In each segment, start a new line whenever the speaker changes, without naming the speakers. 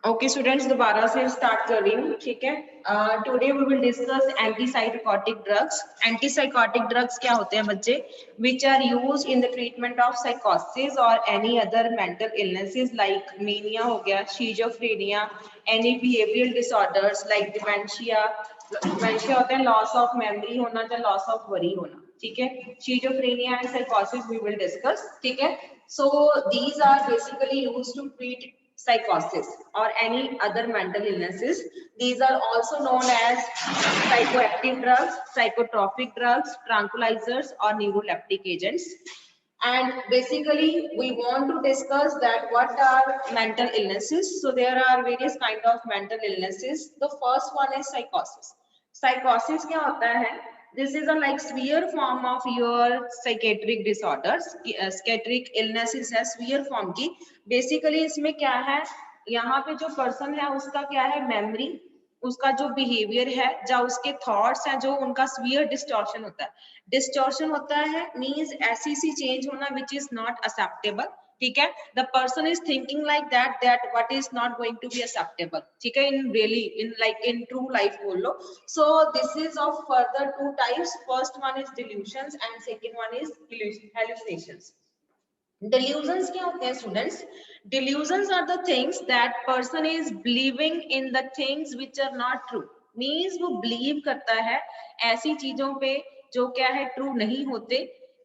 Okay students, दोबारा से start कर रही हूँ, ठीक है। Today we will discuss antipsychotic drugs. Antipsychotic drugs क्या होते हैं बच्चे? Which are used in the treatment of साइकोसिस और any other mental illnesses like mania हो गया, schizophrenia, any behavioural disorders like dementia. Dementia होता है लॉस ऑफ मेमोरी होना या लॉस ऑफ वरी होना, ठीक है। शिजोफ्रेनिया एंड साइकोसिस वी विल डिस्कस, ठीक है। So these are basically used to treat psychosis or any other mental illnesses. These are also known as psychoactive drugs, psychotropic drugs, tranquilizers or neuroleptic agents. And basically we want to discuss that what are mental illnesses. So there are various kind of mental illnesses. The first one is psychosis. Psychosis क्या होता है? This is a like severe form of your psychiatric disorders. Psychiatric illnesses है severe form की. Basically इसमें क्या है, यहाँ पे जो पर्सन है उसका क्या है, मेमोरी, उसका जो बिहेवियर है, जो उसके थॉट्स हैं, जो उनका स्वीयर डिस्टॉर्शन होता है। डिस्टॉर्शन होता है मींस ऐसी सी चेंज होना विच इज नॉट एक्सेप्टेबल, ठीक है। The person is thinking like that what is not going to be acceptable, ठीक है। In really in like in true life बोल लो। So this is of further two types. First one is delusions and second one is hallucinations. Delusions क्या होते हैं students? Delusions are the things that person is believing in the things which are not true. Means वो believe करता है ऐसी चीजों पे जो क्या है true नहीं होते.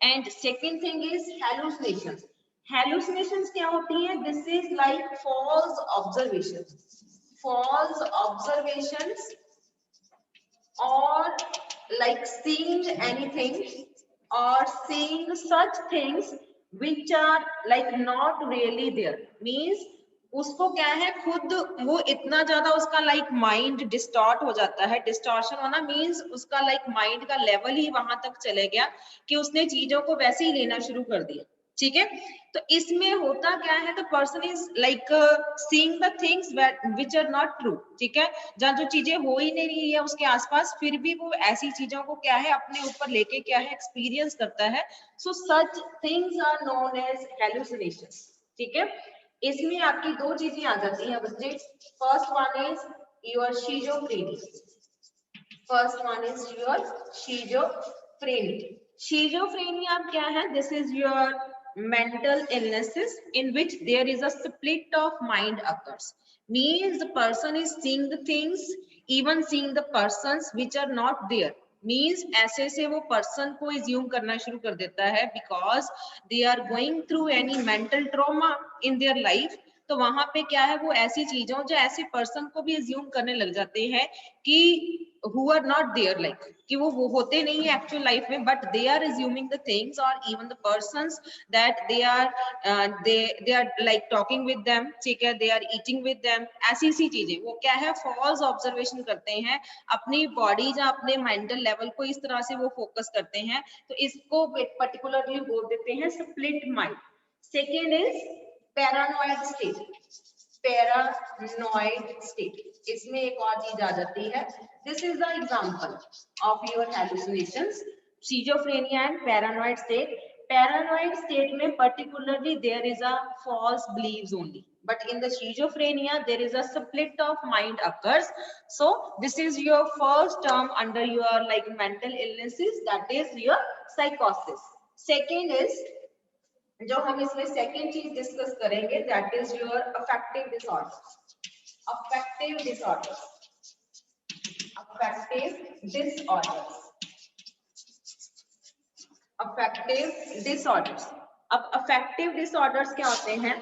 And second thing is hallucinations. Hallucinations क्या होती है? This is like false observations. False observations or like seeing anything or seeing such things which are like not really there. Means उसको क्या है, खुद वो इतना ज्यादा उसका लाइक माइंड डिस्टॉर्ट हो जाता है। डिस्टॉर्शन होना मींस उसका लाइक माइंड का लेवल ही वहां तक चले गया कि उसने चीजों को वैसे ही लेना शुरू कर दिया, ठीक है। तो इसमें होता क्या है, the person is like seeing the things which are not true, ठीक है। जहाँ जो चीजें हो ही नहीं रही है उसके आसपास, फिर भी वो ऐसी चीजों को क्या है अपने ऊपर लेके क्या है एक्सपीरियंस करता है। So such things are known as hallucinations, ठीक है। इसमें आपकी दो चीजें आ जाती हैं बच्चे। First one is your schizophrenia. First one is your schizophrenia. Schizophrenia क्या है? This is your mental illnesses in which there is a split of mind occurs. Means the person is seeing the things, even seeing the persons which are not there. Means ऐसे से वो person को assume करना शुरू कर देता है because they are going through any mental trauma in their life. तो वहां पे क्या है, वो ऐसी चीजों जो ऐसे पर्सन को भी एज्यूम करने लग जाते हैं कि who are not there, like कि वो होते नहीं है एक्चुअल लाइफ में, but they are assuming the things और even the persons that they are like talking with them, ठीक है, they are eating with them. ऐसी सी चीजें वो क्या है फॉल्स ऑब्जर्वेशन करते हैं अपनी बॉडी या अपने मेंटल लेवल को, इस तरह से वो फोकस करते हैं। तो इसको पर्टिकुलरली बोल देते हैं split mind. Second is paranoid state. Paranoid state, इसमें एक और चीज आ जाती है। This is the example of your hallucinations, schizophrenia and paranoid state. Paranoid state में particularly there is a false beliefs only, but in the schizophrenia there is a split of mind occurs. So this is your first term under your like mental illnesses, that is your psychosis. Second is जो हम इसमें second चीज discuss करेंगे that is your affective disorder. Affective disorder, affective disorders, affective disorders. अब affective disorders क्या होते हैं?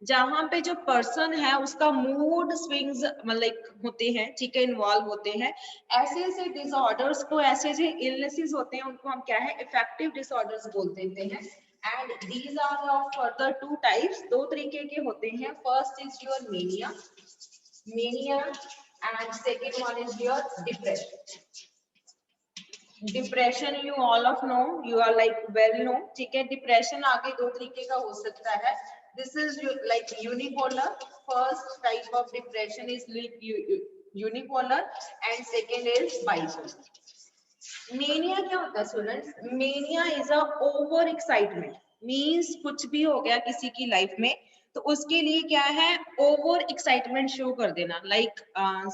जहां पे जो पर्सन है उसका मूड स्विंग्स मतलब होते हैं, ठीक है, इन्वॉल्व होते हैं। ऐसे ऐसे डिसऑर्डर्स को, ऐसे ऐसे इलनेसेस होते हैं, उनको हम क्या है अफेक्टिव डिसऑर्डर्स बोल देते हैं। And these are of further two types, दो तरीके के होते हैं। First is your mania, mania, and second one is your depression. Depression you all of know, you are like well know, ठीक है। डिप्रेशन आगे दो तरीके का हो सकता है। This is like unipolar. First type of depression is unipolar and second is bipolar. Mania क्या होता है students? Mania is a over excitement. Means कुछ भी हो गया किसी की लाइफ में तो उसके लिए क्या है, ओवर एक्साइटमेंट शो कर देना, like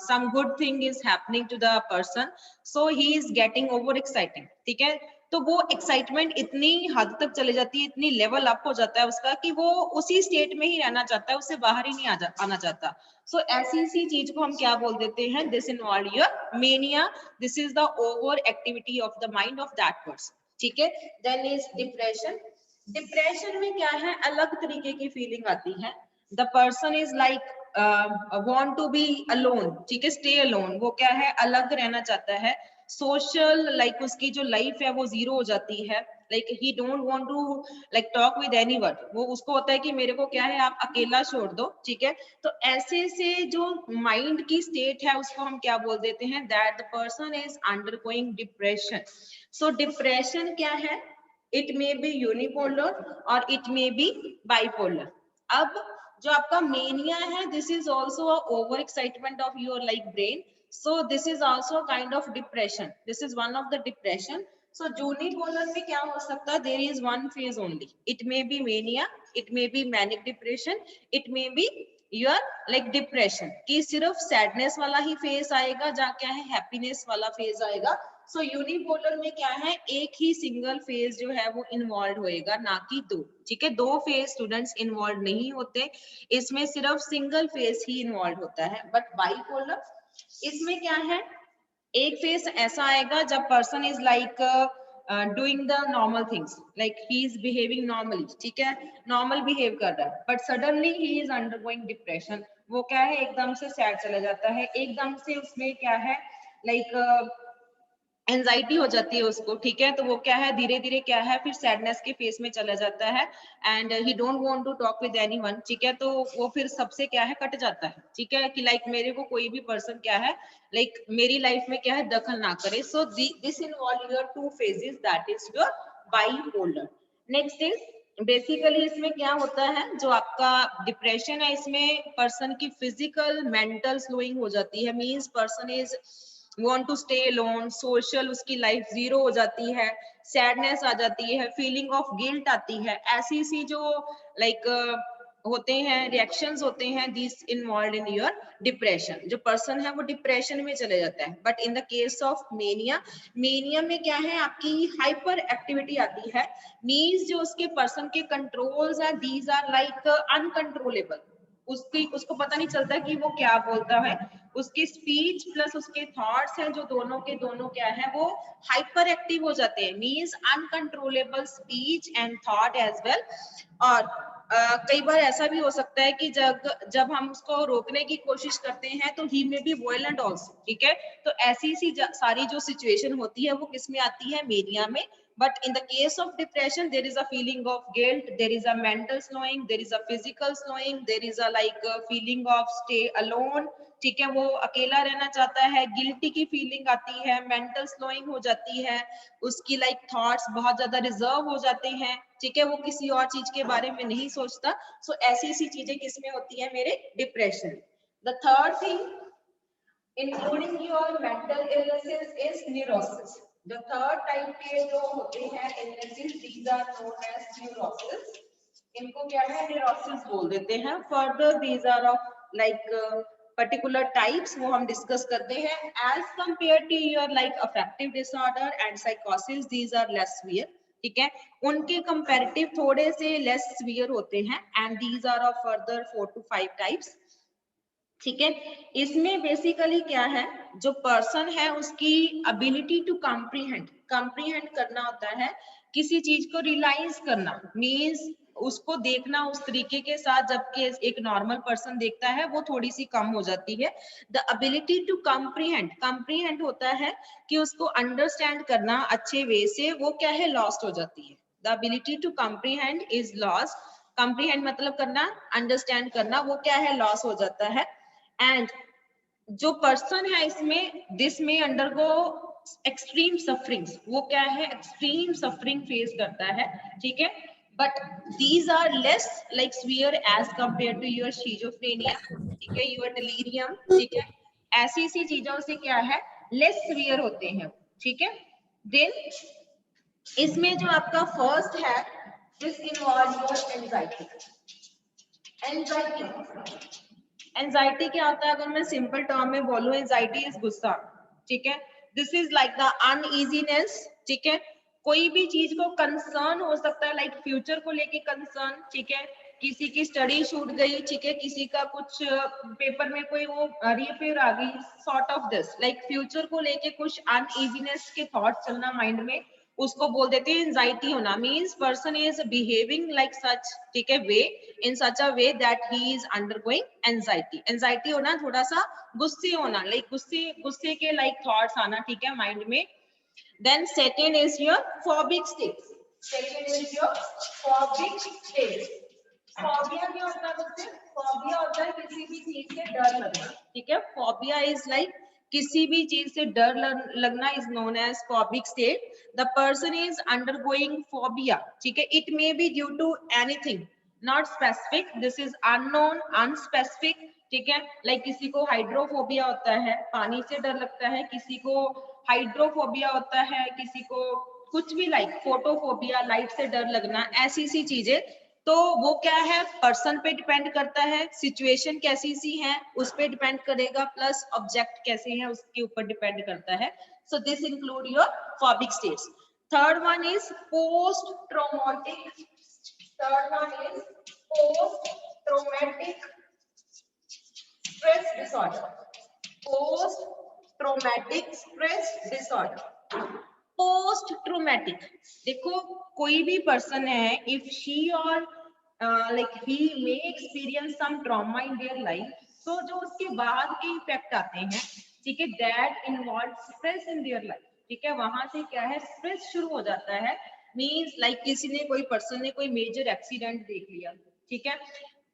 some good thing is happening to the person, so he is getting over excited, ठीक है। तो वो एक्साइटमेंट इतनी हद तक चले जाती है, इतनी लेवल अप हो जाता है उसका कि वो उसी स्टेट में ही रहना चाहता है, उससे बाहर ही नहीं आना चाहता। सो ऐसी सी चीज को हम क्या बोल देते हैं, this involve your mania, this is the over activity of the mind of that person, ठीक है। Then is depression. डिप्रेशन में क्या है, अलग तरीके की फीलिंग आती है। The person is like want to be alone, ठीक है, स्टे अलोन, वो क्या है, अलग रहना चाहता है। सोशल लाइक उसकी जो लाइफ है वो जीरो हो जाती है, like he don't want to like talk with anyone, वो उसको होता है कि मेरे को क्या है, आप अकेला छोड़ दो, ठीक है। तो ऐसे से जो माइंड की स्टेट है उसको हम क्या बोल देते हैं, that the person is undergoing depression. So depression क्या है, इट मे बी यूनिपोलर और इट मे बी बाइपोलर। अब जो आपका मेनिया है, this is also over excitement of your like brain, so this is also kind of depression, this is one of the depression. So unipolar में क्या हो सकता है, there is one phase only, it may be mania, it may be manic depression, it may be your like depression, कि सिर्फ sadness वाला ही phase आएगा, जहाँ क्या है happiness वाला phase आएगा। so unipolar में क्या है, एक ही single phase जो है वो involved होएगा, ना कि दो, ठीक है। दो phase students involved नहीं होते, इसमें सिर्फ single phase ही involved होता है। but bipolar इसमें क्या है, एक फेस ऐसा आएगा जब person is like doing the normal things, like he is behaving normally, ठीक है, नॉर्मल बिहेव कर रहा है, but suddenly he is undergoing depression. वो क्या है, एकदम से सैड चला जाता है, एकदम से उसमें क्या है, लाइक एंजाइटी हो जाती है उसको, ठीक है। तो वो क्या है, धीरे धीरे क्या है, फिर सैडनेस के फेस में चला जाता है, and he don't want to talk with anyone, ठीक है। तो वो फिर सबसे क्या है, कट जाता है, ठीक है, कि लाइक मेरे को कोई भी पर्सन क्या है, लाइक मेरी लाइफ में क्या है, दखल ना करे। सो this involve your two phases, that is your bipolar. Next is basically इसमें क्या होता है, जो आपका डिप्रेशन है, इसमें पर्सन की फिजिकल मेंटल स्लोइंग हो जाती है, means person is want to stay alone, social उसकी लाइफ जीरो हो जाती है, सैडनेस आ जाती है, फीलिंग ऑफ गिल्ट आती है, ऐसी सी जो लाइक होते हैं, रिएक्शंस होते हैं, this involve in your depression. जो पर्सन है वो डिप्रेशन में चले जाता है। But in the case of mania, mania में क्या है, आपकी हाइपर एक्टिविटी आती है, मीन्स जो उसके पर्सन के कंट्रोल्स हैं, दीज आर लाइक अनकंट्रोलेबल, उसको पता नहीं चलता कि वो क्या बोलता है, उसकी स्पीच प्लस उसके थॉट्स हैं जो दोनों के दोनों क्या है, वो हाइपर एक्टिव हो जाते हैं, means uncontrollable speech and thought as well. और कई बार ऐसा भी हो सकता है कि जब हम उसको रोकने की कोशिश करते हैं तो ही में बी वॉयलेंट ऑल्सो, ठीक है। तो ऐसी सी सारी जो सिचुएशन होती है वो किस में आती है, मेनिया में। But in the case of depression, there is a feeling of guilt, there is a mental slowing, there is a physical slowing, there is a like a feeling of stay alone, ठीक है, वो अकेला रहना चाहता है, guilty की feeling आती है, मेंटल स्लोइंग हो जाती है, उसकी लाइक थॉट्स बहुत ज्यादा रिजर्व हो जाते हैं, ठीक है, वो किसी और चीज के बारे में नहीं सोचता। सो ऐसी सी चीजें किसमें होती है, मेरे depression. The third thing including your mental illnesses is neurosis. The third type के जो होते हैं illnesses, these are known as neurosis. इनको क्या है, neurosis बोल देते हैं। Further these are of like particular types, वो हम डिस्कस करते हैं। As compared to your like affective disorder and psychosis, these are less severe, ठीक है, उनके कंपैरेटिव थोड़े से लेस सीवियर होते हैं। And these are of further 4 to 5 types, ठीक है। इसमें बेसिकली क्या है, जो पर्सन है उसकी एबिलिटी टू कॉम्प्रीहेंड करना होता है, किसी चीज को रियलाइज करना, मींस उसको देखना उस तरीके के साथ जबकि एक नॉर्मल पर्सन देखता है, वो थोड़ी सी कम हो जाती है। द एबिलिटी टू कॉम्प्रीहेंड होता है कि उसको अंडरस्टैंड करना अच्छे वे से, वो क्या है, लॉस्ट हो जाती है। The ability to comprehend is lost, comprehend मतलब करना, अंडरस्टैंड करना, वो क्या है, लॉस हो जाता है। एंड जो पर्सन है इसमें, दिस में अंडरगो एक्सट्रीम सफरिंग्स, वो क्या है, एक्सट्रीम सफरिंग फेस करता है, ठीक है। But these are less like severe as compare to your schizophrenia, ठीक है, योर डिलीरियम, ठीक है, ऐसी सी चीजों से क्या है, लेस सीवियर होते हैं, ठीक है। देन इसमें जो आपका फर्स्ट है, this involve your anxiety. Anxiety, anxiety क्या होता है? अगर मैं सिंपल टर्म में बोलूं, एंजाइटी इज गुस्सा, ठीक है। This is like the uneasiness, ठीक है। कोई भी चीज को कंसर्न हो सकता है, लाइक फ्यूचर को लेके कंसर्न, ठीक है। किसी की स्टडी छूट गई, ठीक है, किसी का कुछ पेपर में कोई वो रीफेयर आ गई, sort of this, like future को लेके कुछ अनइजीनेस के थॉट चलना माइंड में, उसको बोल देते हैं एंजाइटी होना। Means person is behaving like such, ठीक है, way in such a way that he is undergoing anxiety. Anxiety होना थोड़ा सा गुस्से होना, लाइक गुस्से के लाइक थॉट्स आना, ठीक है, माइंड में। Then second is your phobic state, second is your phobic state. Phobia क्या होता है बच्चे? फोबिया होता है किसी भी चीज से डर लगना, ठीक है। फोबिया इज लाइक किसी भी चीज से डर लगना is known as phobic state. The person is undergoing phobia, ठीक है। It may be due to anything, not specific, this is unknown, unspecific, ठीक है। लाइक किसी को हाइड्रोफोबिया होता है, पानी से डर लगता है, किसी को हाइड्रोफोबिया होता है, किसी को कुछ भी, लाइक फोटोफोबिया, लाइट से डर लगना, ऐसी सी चीजें। तो वो क्या है, पर्सन पे डिपेंड करता है, सिचुएशन कैसी सी है उस पे डिपेंड करेगा, प्लस ऑब्जेक्ट कैसे हैं उसके ऊपर डिपेंड करता है। So this include your phobic states. Third one is post traumatic, third one is post traumatic stress disorder, post traumatic stress disorder. Post traumatic, देखो कोई भी पर्सन है, इफ शी और like he may experience some trauma in their life, तो जो उसके बाद के इफेक्ट आते हैं, ठीक है, that involve stress in their life, ठीक है। वहां से क्या है, स्ट्रेस शुरू हो जाता है। मींस लाइक किसी ने, कोई पर्सन ने कोई मेजर एक्सीडेंट देख लिया, ठीक है,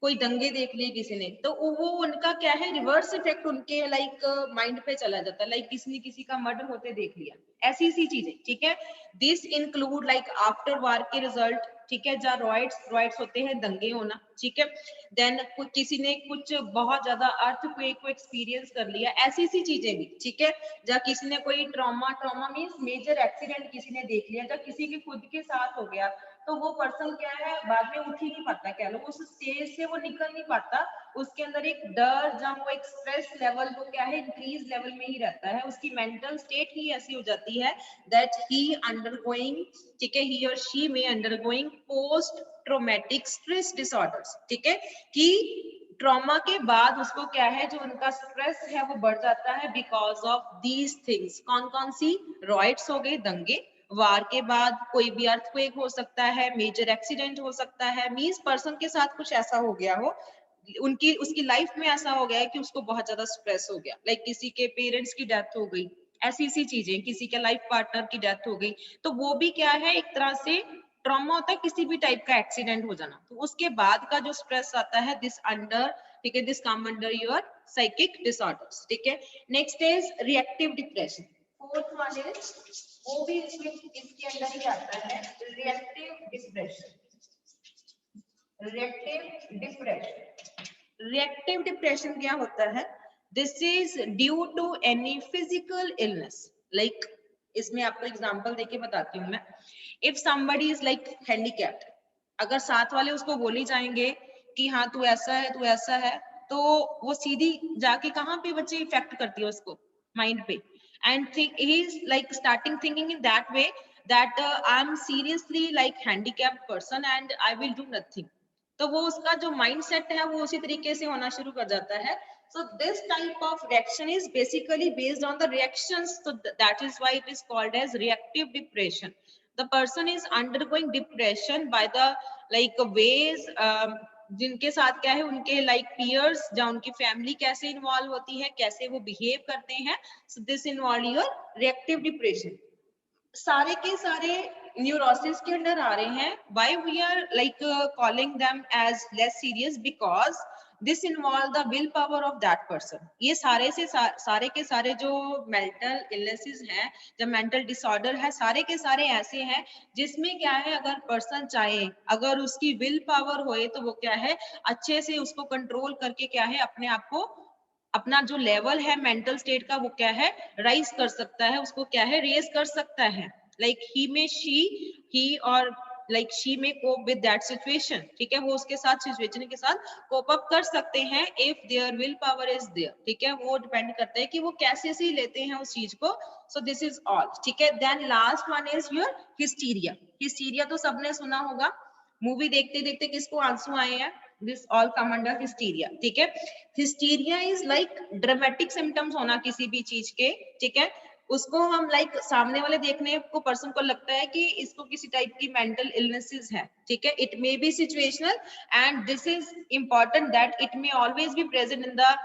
कोई दंगे देख लिए किसी ने, तो वो उनका क्या है, रिवर्स इफेक्ट उनके लाइक माइंड पे चला जाता है, लाइक किसी ने किसी का मर्डर होते देख लिया, ऐसी सी चीजें, ठीक है। दिस इंक्लूड लाइक आफ्टर वार के रिजल्ट, ठीक है, जहाँ रॉयट्स होते हैं, दंगे होना, ठीक है। देन किसी ने कुछ बहुत ज्यादा अर्थक्वेक को एक्सपीरियंस कर लिया, ऐसी सी चीजें भी, ठीक है। जहाँ किसी ने कोई ट्रॉमा मीन्स मेजर एक्सीडेंट किसी ने देख लिया, जहाँ किसी के खुद के साथ हो गया, तो वो पर्सन क्या है, बाद में उठ ही नहीं पाता, कह लो उस स्टेज से वो निकल नहीं पाता, उसके अंदर एक डर, जब वो एक स्ट्रेस लेवल, वो क्या है, इंक्रीज लेवल में ही रहता है, उसकी मेंटल स्टेट ही ऐसी हो जाती है दैट ही अंडरगोइंग, ठीक है, ही और शी में undergoing post traumatic stress disorders, ठीक है, कि ट्रॉमा के बाद उसको क्या है, जो उनका स्ट्रेस है वो बढ़ जाता है बिकॉज ऑफ दीज थिंग्स। कौन कौन सी? रॉयट्स हो गए, दंगे, वार के बाद कोई भी अर्थक्वेक हो सकता है, मेजर एक्सीडेंट हो सकता है, मींस पर्सन के साथ कुछ ऐसा हो गया हो, उनकी उसकी लाइफ में ऐसा हो गया है कि उसको बहुत ज्यादा स्ट्रेस हो गया, लाइक किसी के पेरेंट्स की डेथ हो गई, ऐसी सी चीजें, किसी के लाइफ पार्टनर की डेथ हो गई, तो वो भी क्या है, एक तरह से ट्रॉमा होता है, किसी भी टाइप का एक्सीडेंट हो जाना, तो उसके बाद का जो स्ट्रेस आता है, दिस अंडर, ठीक है, this come under your psychic disorders, ठीक है। Next is reactive depression, fourth one is, वो भी इसके अंदर ही आता है, reactive depression, reactive depression. Reactive depression क्या होता है? This is due to any physical illness, like इसमें आपको एग्जांपल देके बताती हूँ मैं। If somebody is like handicapped, अगर साथ वाले उसको बोली जाएंगे कि हाँ तू ऐसा है, तू ऐसा है, तो वो सीधी जाके कहाँ पे बच्चे इफेक्ट करती है उसको, माइंड पे, and think he is like starting thinking in that way that I'm seriously like handicapped person and I will do nothing, तो वो उसका जो माइंड सेट है वो उसी तरीके से होना शुरू कर जाता है। So this type of reaction is basically based on the reactions, so that is why it is called as reactive depression. The person is undergoing depression by the like ways जिनके साथ क्या है, उनके लाइक पीयर्स, या उनकी family कैसे involve होती है, कैसे वो बिहेव करते हैं, so this involve your reactive depression. सारे के सारे न्यूरोसिस के अंडर आ रहे हैं, why we are like calling them as less serious, because this involve the will power of that person. ये सारे से सारे के सारे जो मेंटल इलनेसेस हैं, जो मेंटल डिसऑर्डर है, सारे के सारे ऐसे हैं जिसमें क्या है, अगर पर्सन चाहे, अगर उसकी विल पावर होए, तो वो क्या है, अच्छे से उसको कंट्रोल करके क्या है, अपने आप को, अपना जो लेवल है मेंटल स्टेट का, वो क्या है, राइज कर सकता है, उसको क्या है, रेज कर सकता है, लाइक ही में शी, ही और like she may cope with that situation, ठीक है, वो उसके साथ सिचुएशन के साथ कोप अप कर सकते हैं if their will power is there, ठीक है, वो डिपेंड करता है कि वो कैसे से लेते हैं उस चीज को। सो दिस इज ऑल, ठीक है। Then last one is your hysteria. Hysteria तो सबने सुना होगा, मूवी देखते देखते किसको आंसू आए हैं, this all come under hysteria, ठीक है। Hysteria is like dramatic symptoms होना किसी भी चीज के, ठीक है, उसको हम लाइक सामने वाले देखने को पर्सन को लगता है कि इसको किसी टाइप की मेंटल इलनेसेस है, ठीक है। It may B situational and this is important that it may always be present in the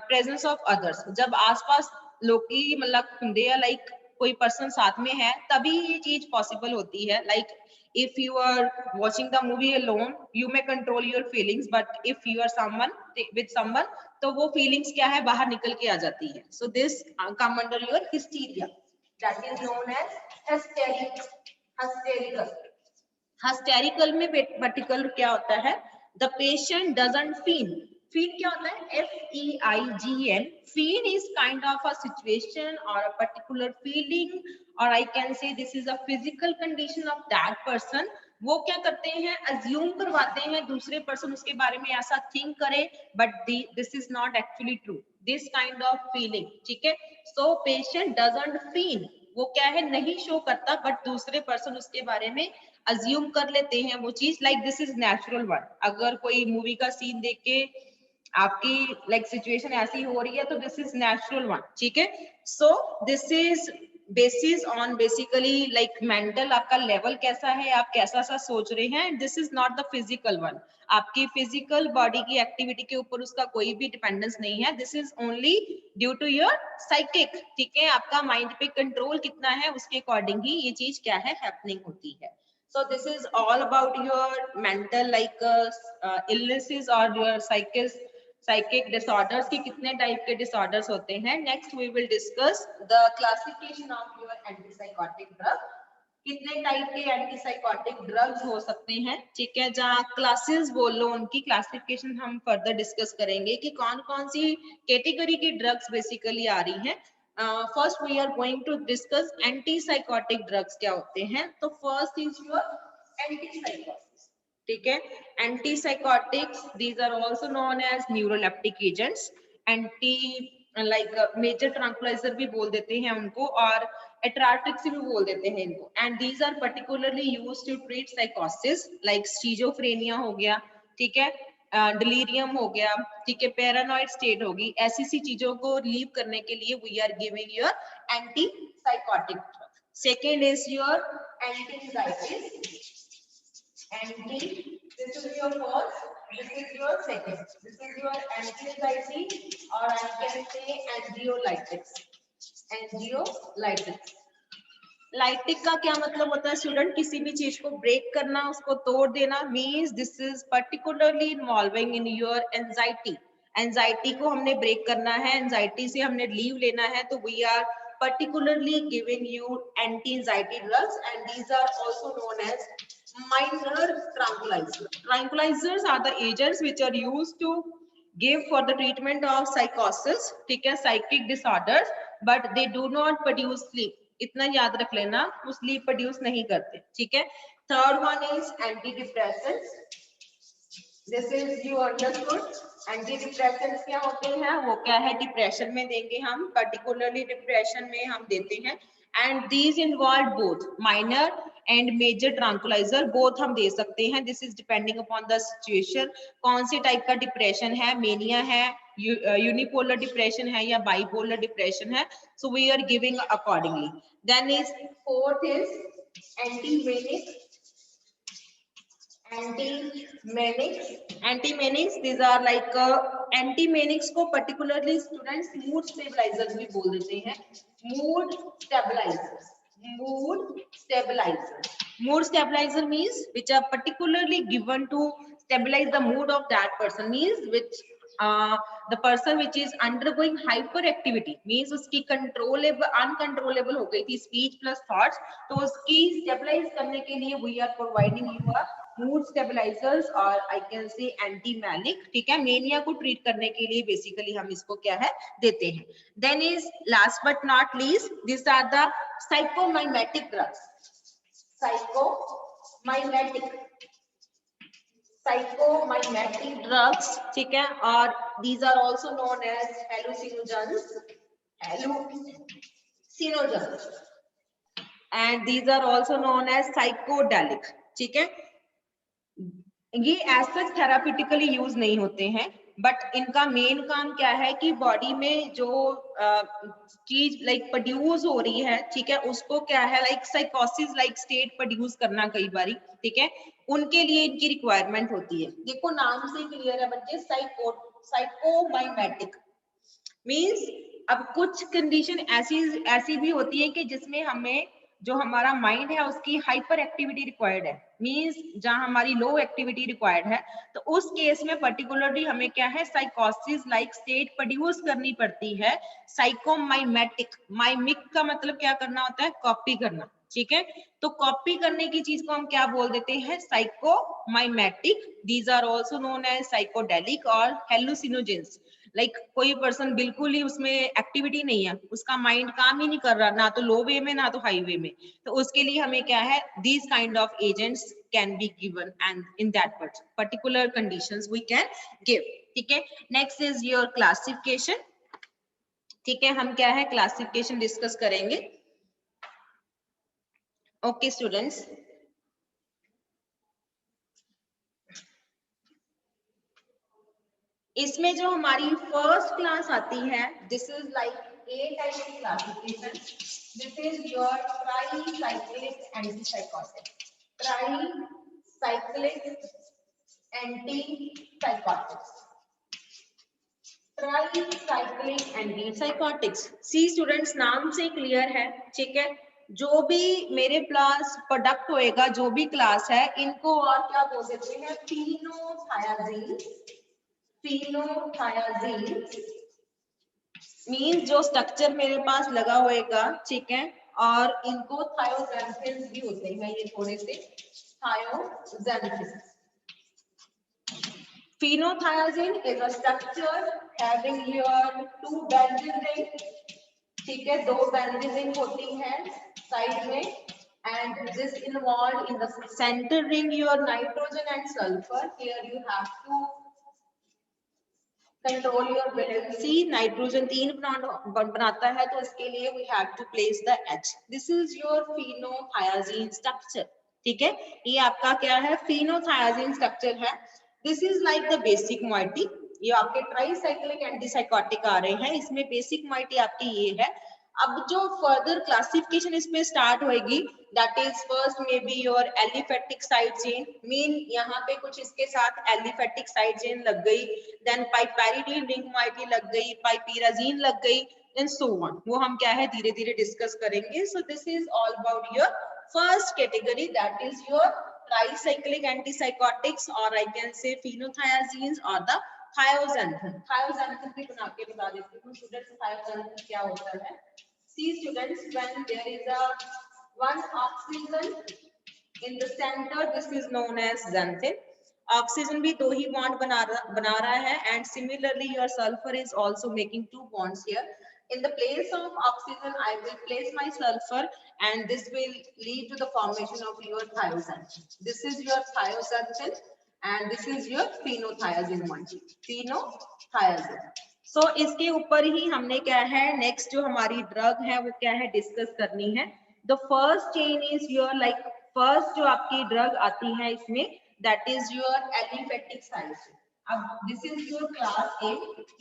presence of others. जब आसपास लोग की मतलब होंगे या लाइक कोई पर्सन साथ में है तभी ये चीज पॉसिबल होती है। Like if you are watching the movie alone you may control your feelings, but if you are someone with someone तो वो feelings क्या है बाहर निकल के आ जाती है। so this come under your hysteria, that is known as hysterical। hysterical में particular क्या होता है, the patient doesn't feel क्या होता है, FEIGN, feel is kind of a situation or a particular feeling, or I can say this is a physical condition of that person। वो क्या करते हैं, अज्यूम करवाते हैं दूसरे पर्सन उसके बारे में ऐसा थिंक करे, but this is not actually true, this kind of feeling, ठीक है। सो पेशेंट डजंट फील, वो क्या है नहीं शो करता, बट दूसरे पर्सन उसके बारे में अज्यूम कर लेते हैं वो चीज। Like this is natural one. अगर कोई मूवी का सीन देख के आपकी लाइक सिचुएशन ऐसी हो रही है तो दिस इज नेचुरल वन, ठीक है। So this is basis on basically like mental आपका लेवल कैसा है, आप कैसा सा सोच रहे हैं। This is not the physical one, आपकी फिजिकल बॉडी की एक्टिविटी के ऊपर उसका कोई भी डिपेंडेंस नहीं है। This is only due to your psychic, ठीक है, आपका माइंड पे कंट्रोल कितना है उसके अकॉर्डिंग ही ये चीज क्या है हैपनिंग होती है। So this is all about your mental like illnesses or your psychic disorders कि कितने टाइप के disorders होते हैं। Next we will discuss the classification of your antipsychotic drug। कितने टाइप के एंटीसाइकोटिक ड्रग्स हो सकते हैं, ठीक है, जहाँ क्लासेस बोलो उनकी क्लासिफिकेशन हम फर्दर डिस्कस करेंगे कि कौन कौन सी कैटेगरी की ड्रग्स बेसिकली आ रही हैं। First we are going to discuss antipsychotic drugs क्या होते हैं। तो फर्स्ट इज योर एंटीसाइकोटिक्स, ठीक है। Antipsychotics these are also known as neuroleptic agents. Anti like major tranquilliser भी बोल देते हैं उनको, और एट्राटिक्स भी बोल देते हैं इनको। And these are particularly used to treat साइकोसिस लाइक स्किज़ोफ्रेनिया हो गया, ठीक है, डिलीरियम हो गया, ठीक है, पैरानॉइड स्टेट होगी, ऐसी सी चीजों को रिलीव करने के लिए we are giving your anti psychotic drug. Second is your anti this is your first, this is your second, this is your anti और आई कैन से एंजियोलाइटिक्स। लाइटिक का क्या मतलब होता है स्टूडेंट, किसी भी चीज को ब्रेक करना, उसको तोड़ देना। Means this is particularly involving in your anxiety. Anxiety को हमने ब्रेक करना है, एंजाइटी से हमने लीव लेना है, तो we are particularly giving you anti-anxiety drugs, and these are also known as minor tranquilizers. Tranquilizers are the agents which are used to give for the treatment of psychosis, ठीक है, psychic disorders, but they do not produce sleep। इतना याद रख लेना, वो sleep produce नहीं करते, ठीक है। Third one is anti depressants. This is you understood. Anti depressants क्या होते हैं, वो क्या है, डिप्रेशन में देंगे हम, पर्टिकुलरली डिप्रेशन में हम देते हैं। And these involve both minor and major tranquilliser, both हम दे सकते हैं। This is depending upon the situation, कौन सी टाइप का डिप्रेशन है, मेनिया है, यूनिपोलर डिप्रेशन है या बाइपोलर डिप्रेशन है। So we are giving accordingly. Then is fourth is antimanic. Antimanics these are like antimanics को particularly students मूड स्टेबलाइजर्स भी बोल देते हैं। Mood stabiliser means which are particularly given to stabilize the mood of that person, means which the person which is undergoing hyperactivity, means उसकी controllable uncontrollable हो गई थी speech plus thoughts, तो उसकी stabilize करने के लिए we are providing you a mood stabilizers और I can say anti-manic, ठीक है। मेनिया को ट्रीट करने के लिए बेसिकली हम इसको क्या है देते हैं। Then is last but not least, these are the psychomimetic drugs। psychomimetic psychomimetic drugs, ठीक है, और these are also known as hallucinogens and these are also known as psychedelic, ठीक है। ये एज सच थेराप्यूटिकली यूज नहीं होते हैं, but इनका मेन काम क्या है कि बॉडी में जो चीज लाइक प्रोड्यूस हो रही है, ठीक है, उसको क्या है लाइक साइकोसिस लाइक स्टेट प्रोड्यूस करना कई बारी, ठीक है, उनके लिए इनकी रिक्वायरमेंट होती है। देखो नाम से क्लियर है बच्चे, साइकोमाइमेटिक मीन्स अब कुछ कंडीशन ऐसी भी होती है कि जिसमें हमें जो हमारा माइंड है उसकी हाइपर एक्टिविटी रिक्वायर्ड है, मींस जहां हमारी लो एक्टिविटी रिक्वायर्ड है, तो उस केस में पर्टिकुलरली हमें क्या है साइकोसिस लाइक स्टेट प्रोड्यूस करनी पड़ती है। साइकोमाइमेटिक, माइमिक का मतलब क्या करना होता है, कॉपी करना, ठीक है, तो कॉपी करने की चीज को हम क्या बोल देते हैं, psychomimetic. These are also known as psychedelic और हेलुसिनोजेंस। लाइक कोई पर्सन बिल्कुल ही उसमें एक्टिविटी नहीं है, उसका माइंड काम ही नहीं कर रहा, ना तो लो वे में ना तो हाई वे में, तो उसके लिए हमें क्या है, these kind of agents can be given and in that particular conditions we can give, ठीक है। नेक्स्ट इज योर क्लासिफिकेशन, ठीक है, हम क्या है क्लासिफिकेशन डिस्कस करेंगे। ओके स्टूडेंट्स, इसमें जो हमारी फर्स्ट क्लास आती है, this is like A type की classification, this is your tricyclic antipsychotic, tricyclic antipsychotics, tricyclic antipsychotics. See students, नाम से क्लियर है, ठीक है, जो भी मेरे पास प्रोडक्ट होएगा, जो भी क्लास है, इनको और क्या बोल देते हैं, फिनोथायाजीन। फिनोथायाजीन मींस जो स्ट्रक्चर मेरे पास लगा होएगा, ठीक है, और इनको थायोजेंथिन्स भी होते हैं, ये थोड़े से थायोजेंथिन्स। Phenothiazine is a structure having your two benzene ring, ठीक है, दो benzene ring होती है साइड में, and this involved in the center ring your nitrogen and sulfur. Here you have to control your valency. Nitrogen 3 बनाता है, तो इसके लिए we have to place the H. This is your phenothiazine structure, ठीक है, ये आपका क्या है, phenothiazine structure है। This is like the basic moiety, ये आपके ट्राइसाइक्लिक एंटीसाइकोटिक आ रहे हैं, इसमें बेसिक मोइटी आपकी ये है। अब जो फर्दर क्लासिफिकेशन इसमें स्टार्ट होएगी, that is first may be your aliphatic side chain, mean यहाँ पे कुछ इसके साथ एलिफेटिक साइड चेन लग गई, देन पाइपेरिडीन रिंग मोइटी लग गई, पाइपीराजीन लग गई, देन सो ऑन, वो हम क्या है धीरे धीरे डिस्कस करेंगे। सो this is all about your first category, that is your tricyclic antipsychotics, or I can say phenothiazines or the thiazanthin. Thiazanthin भी बना के बता देती हूँ स्टूडेंट्स, thiazanthin क्या होता है। See students, when there is a one oxygen in the center, this is known as xanthin. Oxygen भी दो ही बॉन्ड बना रहा है, and similarly your sulfur is also making two bonds here. In the place of oxygen, I will place my sulfur, and this will lead to the formation of your thiazanthin. This is your thiazanthin, and this is your phenothiazine moiety, phenothiazine. So इसके ऊपर ही हमने क्या है next जो हमारी drug है वो क्या है डिस्कस करनी है। The first chain is your like first जो आपकी ड्रग आती है इसमें, that is your aliphatic side chain. अब this is your class A,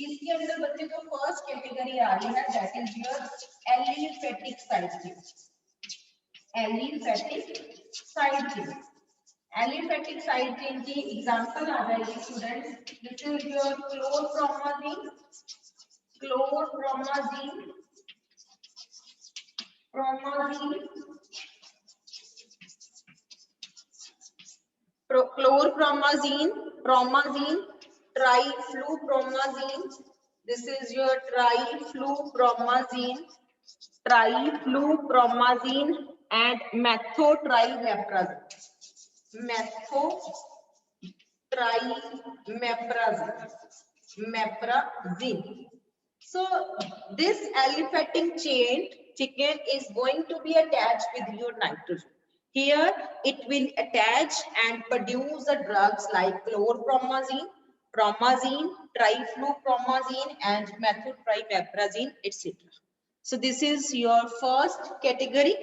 इसके अंदर बच्चे जो फर्स्ट कैटेगरी आ रही है that is your aliphatic side chain. Aliphatic side chain, aliphatic side chain की एग्जांपल आ जाएगी students, this is your chlorpromazine, chlorpromazine, promazine, chlorpromazine, promazine, triflupromazine. This is your triflupromazine, triflupromazine, and methotrimeprazole, methotrimeprazole, meprazine. So this aliphatic chain, chicken, is going to be attached with your nitrogen. Here it will attach and produce the drugs like chlorpromazine, promazine, triflupromazine, and methyltripeprazine, etc. So this is your first category.